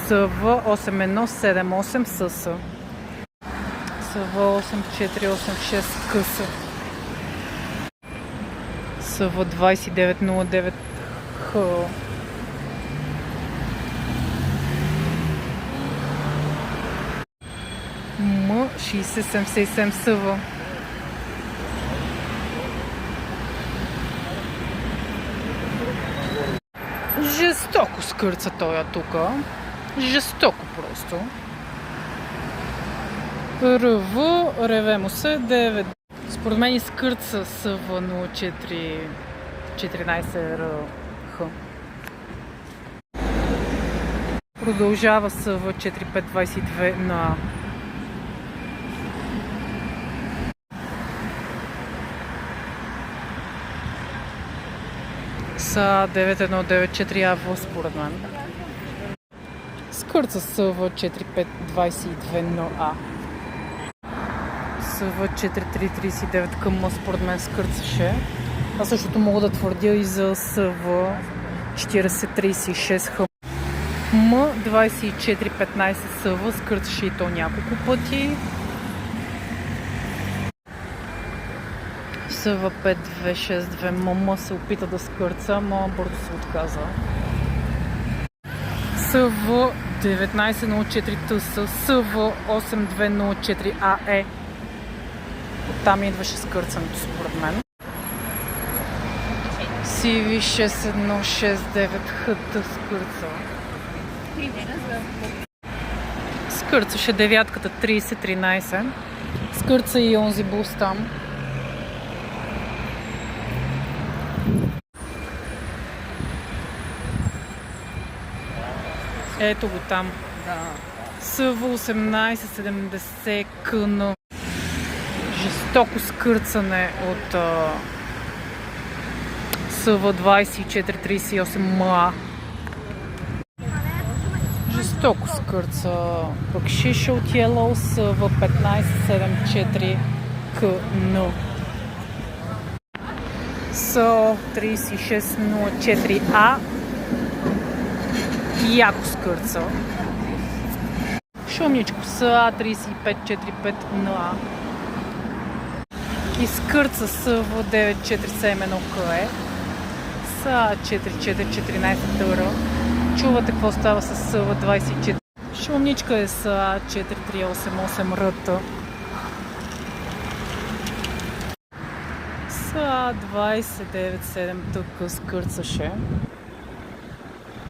СВ 8178 СС. СВ 8486 КС. СВ 2909 Х. М 6077 СВ. Жестоко скърца тоя тука. Жестоко просто. РВ, реве му се 9. Според мен изкърца СВ 0414 РХ. Продължава СВ 4522 на СА 9194 АВ според мен. Скърца СВ 4522 на А. СВ 4339 към М според мен скърцаше. А същото мога да твърдя и за СВ 4036 Х. М 2415 СВ скърцаше и то няколко пъти. СВ 5262 ММ се опита да скърца, но бързо се отказа. СВ 1904 ТС, СВ 8204 АЕ. Оттам идваше скърцането според мен. CV 6169 ХТ скърца. Скърцаше девятката 3013. Скърца и онзи бус там. Ето го там. СВ 1870 КН. Жестоко скърцане от СВ 2438 МА. Жестоко скърца пък шиша от Yellow СВ 1574 КН. СО 3604А. Яко скърца. Шумничко СА 3545 НА. Изкърца СВ 9471 КЕ. СА 4414 ТР. Чувате какво става с СВ 24. Шумничка е СА 4388 РТ. СА 297 ТК скърцаше.